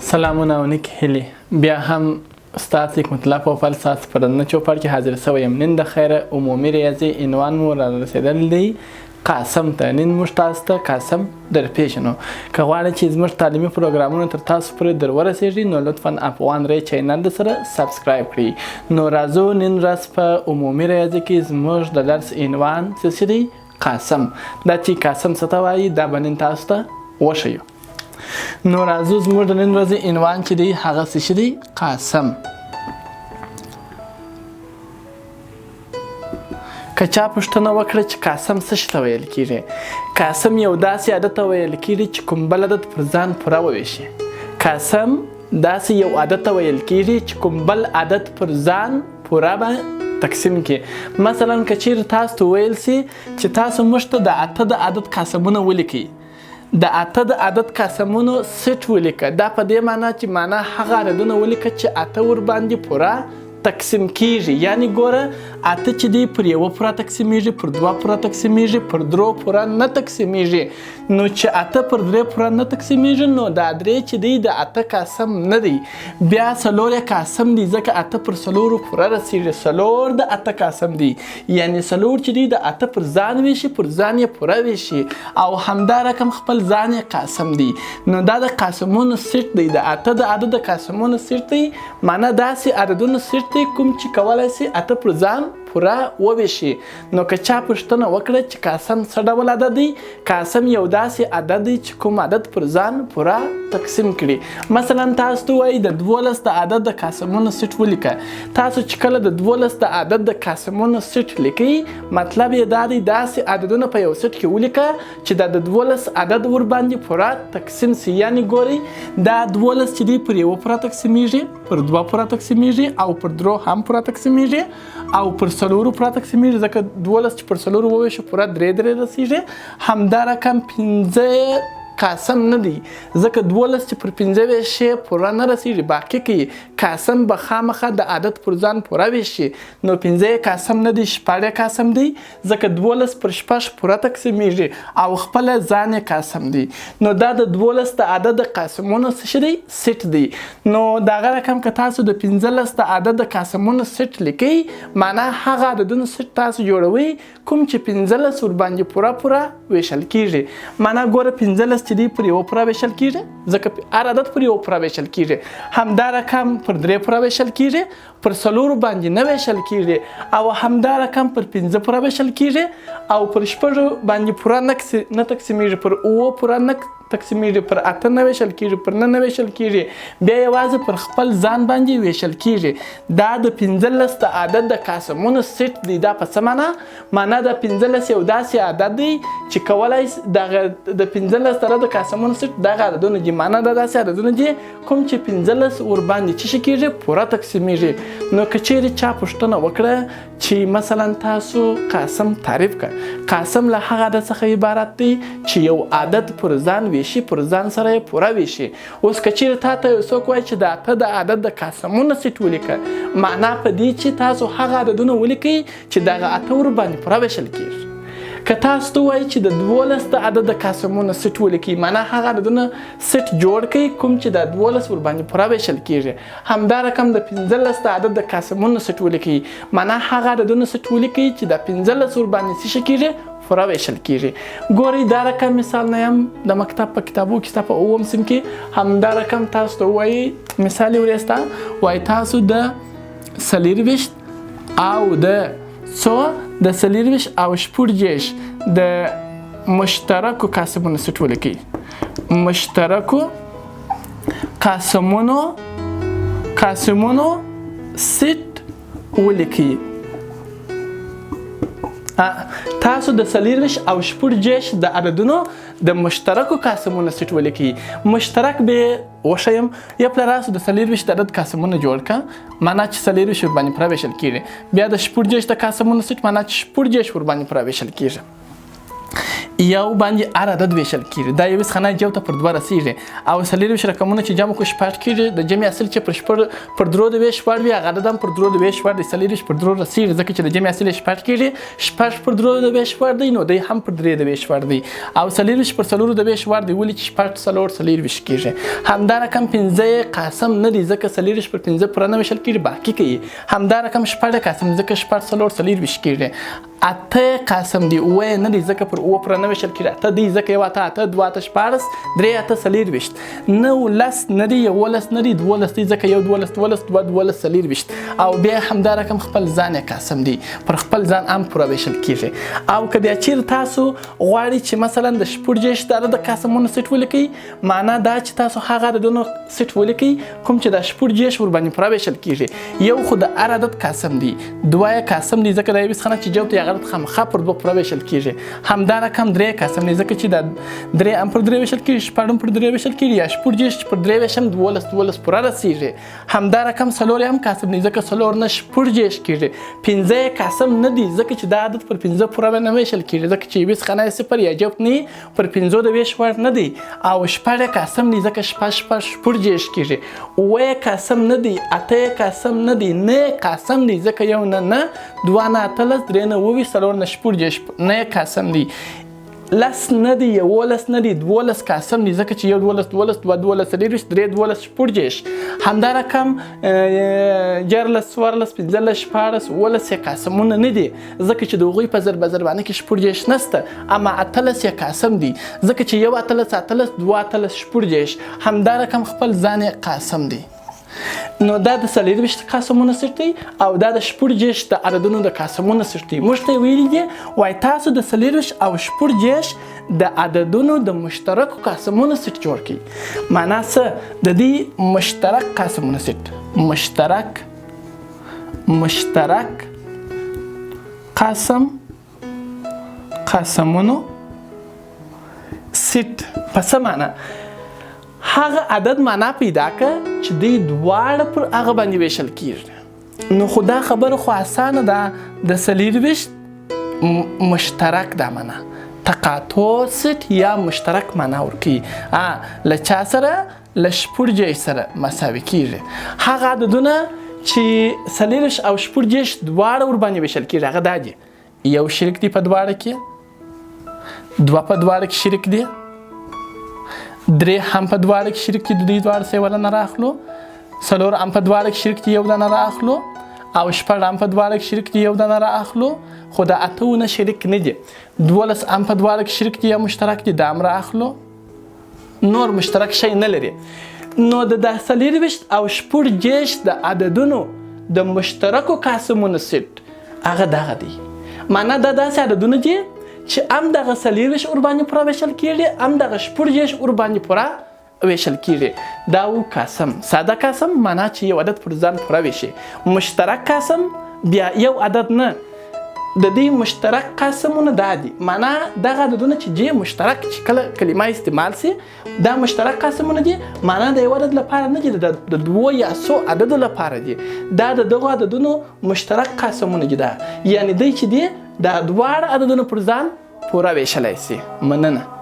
سلامونه او نیک هیلې بیا هم ستاسو حکمت الله پوپل ستاسو په نن چوپړ کې حاضر شوی یم. نن د خیره عمومي ریاضي عنوان مو را رسېدل دی قاسم ته. نن موږ تاسو ته قاسم درپېژنو. که غواړئ چې زموږ تعلیمي پروګرامونه تر تاسو پورې در ورسېږي نو لطفا افغان ری چینل د سره سبسکرایب کړئ. نو راځو نن ورځ په عمومي ریاضي کې زموږ د درس عنوان څه دی؟ قاسم. دا چې قاسم څه ته وایي دا به نن تاسو ته وښیو. نو راځو زموږ د نن ورځې عنوان چې دی هغه څه دی؟ قاسم. که چا پوښتنه وکړه چې قاسم څه شي ته ویل کیږي؟ قاسم یو داسې عادت ته ویل کیږي چې کوم بل عادت پر ځان پوره وویشي. قاسم داسې یو عادت ته ویل کیږي چې کوم بل عادت پر ځان پوره به تقسیم کې. مثلا که چیرې تاسو ته ویل سي چې تاسو موږ ته د اته د عدد قاسمونه ولیکئ، د اته د عدد قاسمونو سیټ ولیکه. دا په دې معنی چې معنا هغه عددونه ولیکه چې اته ور باندې پوره تقسیم کیږي. یعنی ګوره اته چې دی پر یوه پوره تقسیمیږي، پر دوه پوره تقسیمیږي، پر درو پوره نه تقسیمیږي. نو چې اته پر درې پوره نه تقسیمیږي نو دا درې چې دی د اته قاسم نه دی. بیا څلور یې قاسم دی ځکه اته پر څلورو پوره رسیږي. څلور د اته قاسم دی. یعنی څلور چې دی د اته پر ځان ویشي، پر ځان یې پوره ویشي او همدا رقم خپل ځان یې قاسم دی. نو دا د قاسمونو سیټ دی. د اته د عدد قاسمونو سیټ دی. معنا داسې عددونو سیټ دی کوم چې کولی سي اته پر ځان پوره وویشي. نو که چا پوښتنه وکړه چې قاسم څه ډول عدد دی؟ قاسم یو داسې عدد دی چې کوم عدد پر ځان پوره تقسیم کړي. مثلا تاسو ته وایي د 12 د عدد د قاسمونو سیټ ولیکه. تاسو چې کله د 12 د عدد د قاسمونو سیټ لیکئ مطلب یې دا دی داسې عددونه په یو سیټ کې ولیکه چې دا د 12 عدد ور باندې پوره تقسیم سي. یعنی ګورئ دا 12 چې دی پر یوه پوره تقسیمیږي، پر دوه پوره تقسیمیږي او پر درو هم پوره تقسیمیږي او پر څلورو پوره تقسیمیږي ځکه 12 چې پر څلورو وویشو پوره درې رسیږي. همدا رقم 15 قاسم نه دی ځکه 12 چې پر 15 ویشي پوره نه رسیږي، باقي کوي. قاسم به خامخا د عدد پر ځان پوره ویشي. نو 15 قاسم نه دی، شپږ قاسم دی ځکه 12 پر شپږ پوره تقسیمیږي او خپل ځان قاسم دی. نو دا د 12 د عدد قاسمونو څه دی؟ سیټ دی. نو دغه رقم که تاسو د 15 د عدد قاسمونو سیټ لیکئ معنا هغه عددونو سیټ تاسو جوړوئ کوم چې 15 ور باندې پوره ویشل کیږي. معنا ګوره 15 چې دی پر یوه پوره ویشل کیږي ځکه هر عدد پر یوه پوره ویشل کیږي. همدا رقم پر درې پوره ویشل کیږي، پر څلورو باندې نه ویشل کیږي او همدا رقم پر 15 پوره ویشل کیږي او پر شپږو باندې پوره نه تقسیمیږي، پر اووه پوره نه تقسیمیږي، پر اته نه ویشل کیږي، پر نه ویشل کیږي، بیا یوازې پر خپل ځان باندې ویشل کیږي. دا د 15 د عدد د قاسمونو سیټ دی. دا په څه معنا د 15 یو داسې عدد دی چې کولی دغه د 15 عدد د قاسمونو سیټ دغه عددونه دي. معنا دا داسې عددونه دي کوم چې 15 ور باندې څه شي کیږي؟ پوره تقسیمیږي. نو که چیرې چا پوښتنه وکړه چې مثلا تاسو قاسم تعریف کړه، قاسم له هغه عدد څخه عبارت دی چې یو عدد پر ځان ویشي، پر ځان سره یې پوره ویشي. اوس که چیرې تا ته یو څوک وایي چې د اته د عدد د قاسمونو سیټ ولیکه معنا په دې چې تاسو هغه عددونه ولیکئ چې دغه اته ور باندې پوره ویشل کیږي. که تاسو ته وایي چې د 12 د عدد د قاسمونو سیټ ولیکئ معنا هغه عددونه سیټ جوړ کړئ کوم چې د 12 ور باندې پوره ویشل کیږي. همدا رقم د 15 د عدد د قاسمونو سیټ ولیکئ معنا هغه عددونه سیټ ولیکئ چې د 15 ور باندې څه کیږي؟ پوره ویشل کیږي. ګورئ دا رقم مثال نه یم د مکتب په کتابو کې ستا په اووم صنف کې همدا رقم تاسو ته وایي مثال یې وریسته وایي تاسو د 40 او د څو د 40 او شپږ د مشترکو قاسمونو سیټ ولیکئ. مشترکو قاسمونو سیټ ولیکئ. تاسو د 40 او شپږ د عددونو د مشترکو قاسمونو سیټ ولیکئ. مشترک به وښیم یا پلراسو د 40 د عدد قاسمونه جوړ کړه معنا چې 40 ور باندې پوره ویشل کیږي. بیا د شپږ د قاسمونو سیټ معنا چې شپږ ور باندې پوره ویشل کیږي. یو باندې هر عدد ویشل کیږي. دا 21 خانه جو ته پر 2 رسیږي او 24 رقمونه چې جمع کو شپږ کیږي د جمع اصل چې پر 3 د ویش وړ وي هغه عدد هم پر 3 د ویش وړ دی. 24 پر 3 رسیږي ځکه چې د جمع اصل شپږ کیږي. شپږ پر 3 د ویش وړ دی نو دی هم پر 3 د ویش وړ دی او 24 پر 4 د ویش وړ دی ولې چې شپږ 24 کیږي. همدا رقم 15 قاسم نه دی ځکه 24 پر 15 پر نه ویشل کیږي باقی کوي. همدا رقم شپږ قاسم ځکه شپږ 24 کیږي. اته قاسم دی اوه نه دی ځکه پر اوه پر نه ویشل کیږي. اته دی ځکه یو اته اته دوه اته شپاړس درې اته 24 9 لس نه دی 11 نه دی 12 دی ځکه یو 12 دوه 12 24 او بیا همدا رقم خپل ځان قاسم دی پر خپل ځان هم پوره ویشل کیږي. او کله چې تاسو غواړئ چې مثلا د شپږ د عدد قاسمونو سیټ ولیکئ معنا دا چې تاسو هغه عددونو سیټ ولیکئ کوم چې د شپږ ور باندې پوره ویشل کیږي. یو خو د هر عدد قاسم دی دوه قاسم دی ځکه د 20 خانه چې جو ته عدد خامخا پر 2 پوره ویشل کیږي. همدا رقم 3 قاسم دی ځکه چې د 3 هم پر 3 ویشل کیږي شپږم پر 3 ویشل کیږي یا شپږ پر 3 ویشم 12 پوره رسیږي. همدا رقم 4 هم قاسم دی ځکه 4 نه شپږ کیږي. 15 قاسم نه دی ځکه چې دا عدد پر 15 پوره نه ویشل کیږي ځکه چې 20 خانه صفر یا جواب نه پر 15 د ویش وړ نه دی. او شپږ قاسم دی ځکه شپږ کیږي. اوه قاسم نه دی اته قاسم نه دی نه قاسم دی ځکه یو نه دوه نه اتلس درې نه 20 4 نه شپږ نه قاسم دی. لس نه دی 11 نه دی 12 قاسم دی ځکه چې یو 12 دوه 12 23 درې 12 شپږ. همدا رقم 14 14 15 14 ولس قاسمونه نه دي ځکه چې د هغوی په ضرب باندې کې شپږ نشته اما اتلس قاسم دی ځکه چې یو اتلس دوه اتلس شپږ. همدا رقم خپل ځان قاسم دی. نو دا د 24 قاسمونه سیټ دی او دا د شپږ د عددونو د قاسمونه سیټ دی. موږ ته ویلي دي وای تاسو د 24 او شپږ د عددونو د مشترکو قاسمونه سیټ جوړ کړئ. معنا څه د دې مشترک قاسمونه سیټ مشترک قاسمونو سیټ په څه معنا هغه عدد معنا پیدا کړه چې دوی دواړه پر هغه باندې ویشل کیږي. نو خو دا خبره خو اسانه ده د 24 مشترک دا معنا تقاطع سیټ یا مشترک معنا ورکوي. له چا سره له شپږ سره مساوي کیږي. هغه عددونه چې 24 او شپږ دواړه ور باندې ویشل کیږي هغه دا دي یو شریک دی په دواړه کې دوه په دواړه کې شریک دی 3 هم په دواړه کې شریک دي د دې دواړه سیوله نه راخلو 4 هم په دواړه کې شریک دي یو دانه راخلو او شپږ هم په دواړه کې شریک دي یو دانه راخلو خو د اتهونه شریک نه دي 12 هم په دواړه کې شریک دي یا مشترک دي دا هم راخلو نور مشترک شی نه لري. نو د 24 او شپږ د عددونو د مشترکو قاسمونو سیټ هغه دغه دی. معنا دا داسې عددونه دي چې هم دغه 24 ور باندې پوره ویشل کیږي هم دغه شپږ ور باندې پوره ویشل کیږي. دا و قاسم ساده قاسم معنا چې یو عدد پر ځان پوره ویشي. مشترک قاسم بیا یو عدد نه د دې مشترک قاسمونه دا دي معنا دغه عددونه چې مشترک چې کله کلمه استعمال سي دا مشترک قاسمونه دي معنا د یو عدد لپاره نه دي د دوه یا څو عدد لپاره دي دا د دغه عددونو مشترک قاسمونه دي. دا یعنی دوی چې دي دا دواړه عددونه پر ځان پوره ویشلای سي. مننه.